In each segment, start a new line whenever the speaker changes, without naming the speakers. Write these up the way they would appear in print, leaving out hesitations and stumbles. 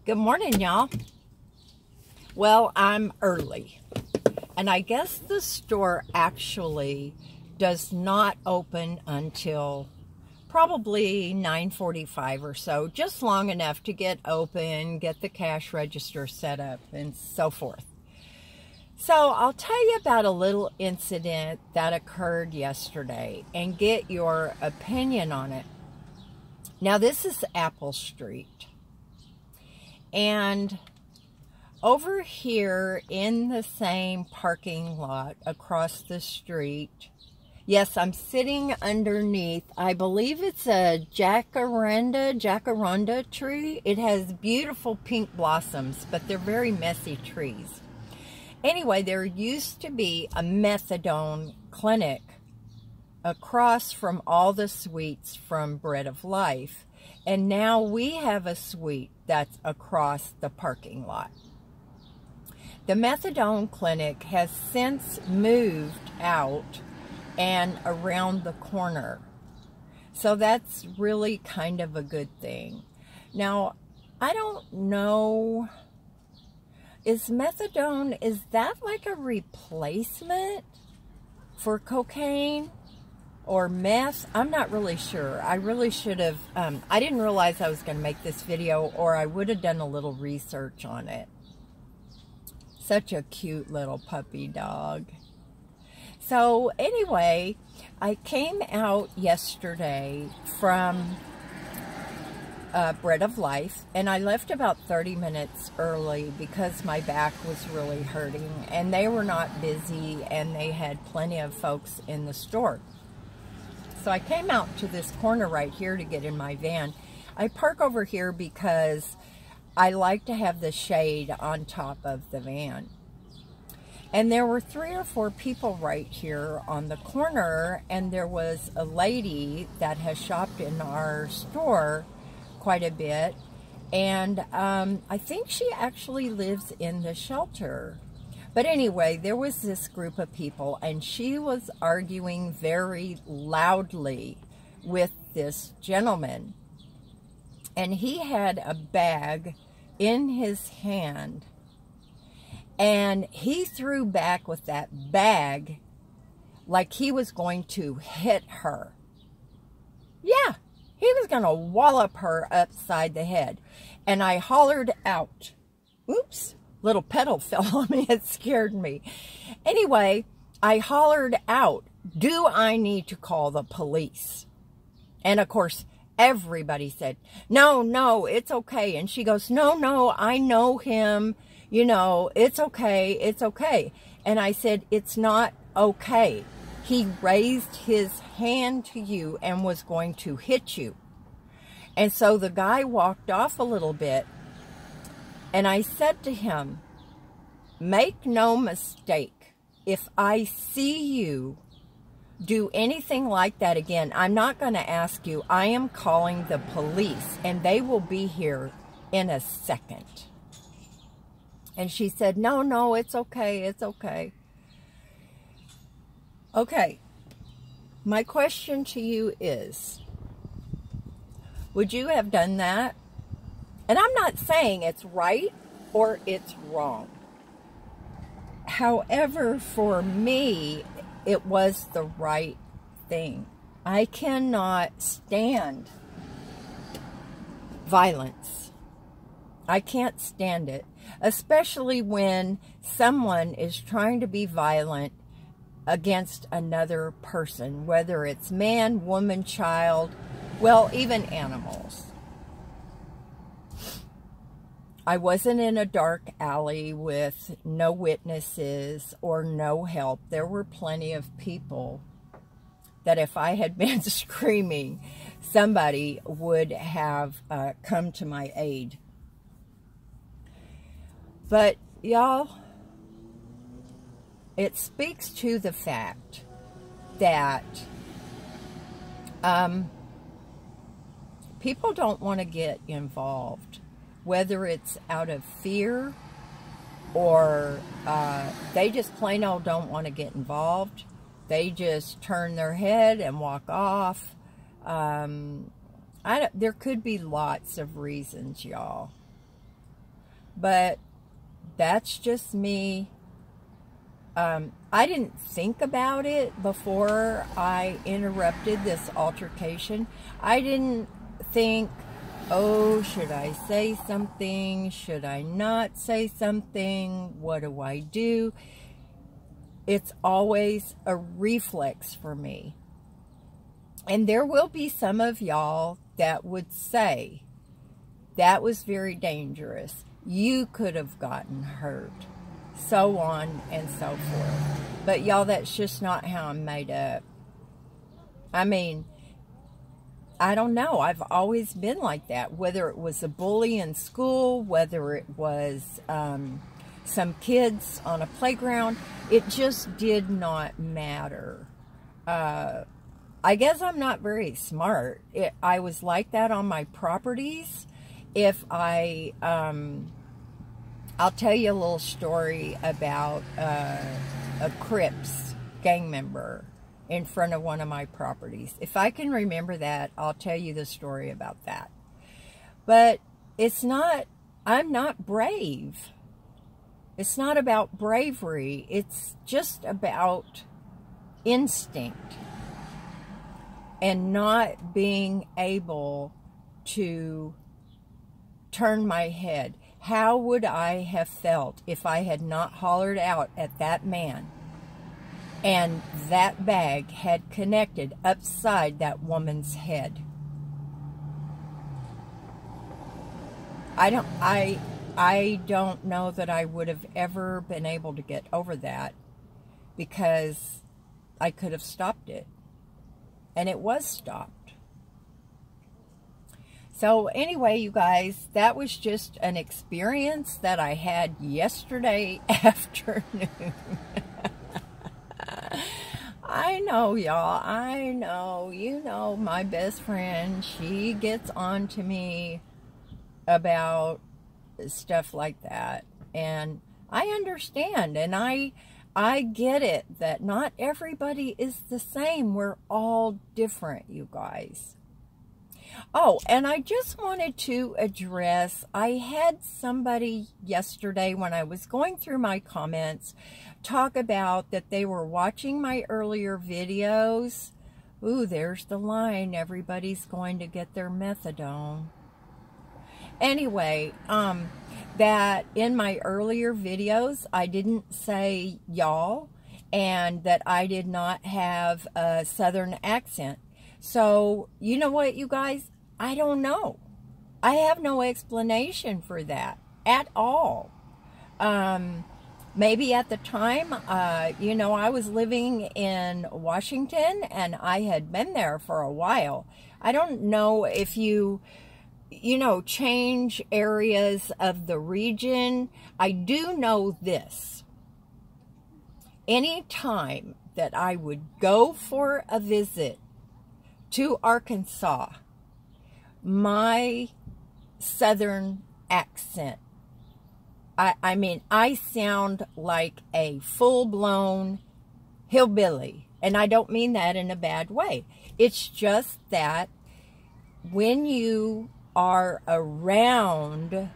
Good morning, y'all. Well, I'm early, and I guess the store actually does not open until probably 9:45 or so, just long enough to get open, get the cash register set up, and so forth. So I'll tell you about a little incident that occurred yesterday and get your opinion on it. Now, this is Apple Street. And over here in the same parking lot across the street, yes, I'm sitting underneath, I believe it's a jacaranda tree. It has beautiful pink blossoms, but they're very messy trees. Anyway, there used to be a methadone clinic across from all the suites from Bread of Life. And now we have a suite that's across the parking lot. The methadone clinic has since moved out and around the corner. So that's really kind of a good thing. Now, I don't know, is methadone, is that like a replacement for cocaine? Or meth? I'm not really sure. I really should have, I didn't realize I was going to make this video, or I would have done a little research on it. Such a cute little puppy dog. So anyway, I came out yesterday from Bread of Life, and I left about 30 minutes early because my back was really hurting, and they were not busy, and they had plenty of folks in the store. So I came out to this corner right here to get in my van. I park over here because I like to have the shade on top of the van. And there were 3 or 4 people right here on the corner, and there was a lady that has shopped in our store quite a bit, and I think she actually lives in the shelter. But anyway, there was this group of people, and she was arguing very loudly with this gentleman. And he had a bag in his hand, and he threw back with that bag like he was going to hit her. Yeah, he was going to wallop her upside the head. And I hollered out, oops. Little petal fell on me. It scared me. Anyway, I hollered out, do I need to call the police? And of course, everybody said, no, it's okay. And she goes, no, I know him. You know, it's okay, it's okay. And I said, it's not okay. He raised his hand to you and was going to hit you. And so the guy walked off a little bit. And I said to him, make no mistake, if I see you do anything like that again, I'm not going to ask you. I am calling the police, and they will be here in a second. And she said, no, it's okay, it's okay. Okay, my question to you is, would you have done that? And I'm not saying it's right or it's wrong. However, for me, it was the right thing. I cannot stand violence. I can't stand it, especially when someone is trying to be violent against another person, whether it's man, woman, child, well, even animals. I wasn't in a dark alley with no witnesses or no help. There were plenty of people that if I had been screaming, somebody would have come to my aid. But y'all, it speaks to the fact that people don't want to get involved, whether it's out of fear or they just plain old don't want to get involved. They just turn their head and walk off. There could be lots of reasons, y'all. But that's just me. I didn't think about it before I interrupted this altercation. I didn't think, oh, should I say something? Should I not say something? What do I do? It's always a reflex for me. And there will be some of y'all that would say, that was very dangerous. You could have gotten hurt. So on and so forth. But y'all, that's just not how I'm made up. I mean, I don't know. I've always been like that. Whether it was a bully in school, whether it was some kids on a playground, it just did not matter. I guess I'm not very smart. I was like that on my properties. If I'll tell you a little story about a Crips gang member in front of one of my properties. If I can remember that, I'll tell you the story about that. But it's not, I'm not brave. It's not about bravery. It's just about instinct and not being able to turn my head. How would I have felt if I had not hollered out at that man and that bag had connected upside that woman's head? I don't know that I would have ever been able to get over that, because I could have stopped it. And it was stopped. So anyway, you guys, that was just an experience that I had yesterday afternoon. I know, y'all. I know. You know, my best friend, she gets on to me about stuff like that. And I understand. And I get it that not everybody is the same. We're all different, you guys. Oh, and I just wanted to address, I had somebody yesterday when I was going through my comments talk about that they were watching my earlier videos. Ooh, there's the line. Everybody's going to get their methadone. Anyway, that in my earlier videos, I didn't say y'all, and that I did not have a Southern accent. So, you know what, you guys? I don't know. I have no explanation for that at all. Maybe at the time, you know, I was living in Washington, and I had been there for a while. I don't know if you know, change areas of the region. I do know this. Any time that I would go for a visit to Arkansas, my Southern accent, I mean, I sound like a full-blown hillbilly. And I don't mean that in a bad way. It's just that when you are around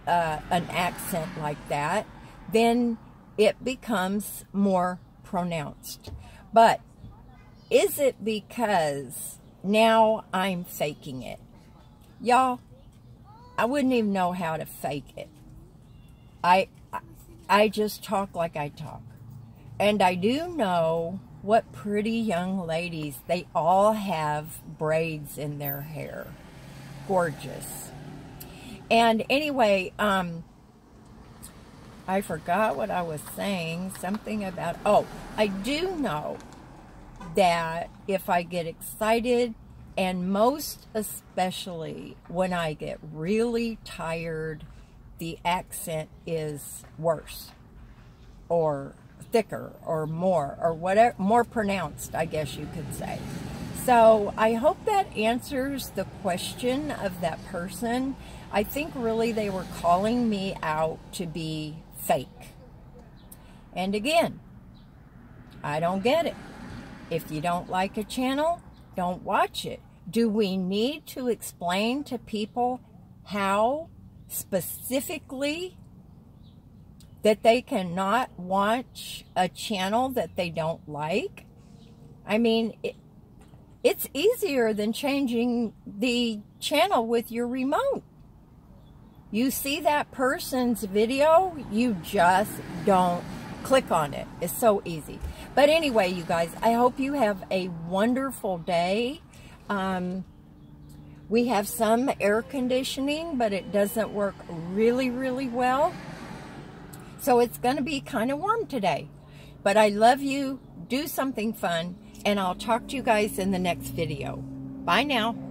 an accent like that, then it becomes more pronounced. But is it because now I'm faking it? Y'all, I wouldn't even know how to fake it. I just talk like I talk. And I do know what pretty young ladies, they all have braids in their hair. Gorgeous. And anyway, I forgot what I was saying. Something about, oh, I do know that if I get excited, and most especially when I get really tired, the accent is worse, or thicker, or more, or whatever, more pronounced, I guess you could say. So I hope that answers the question of that person. I think really they were calling me out to be fake. And again, I don't get it. If you don't like a channel, don't watch it. Do we need to explain to people how specifically that they cannot watch a channel that they don't like. I mean, it's easier than changing the channel with your remote. You see that person's video, you just don't click on it. It's so easy. But anyway, you guys, I hope you have a wonderful day. We have some air conditioning, but it doesn't work really, really well. So it's going to be kind of warm today. But I love you. Do something fun. And I'll talk to you guys in the next video. Bye now.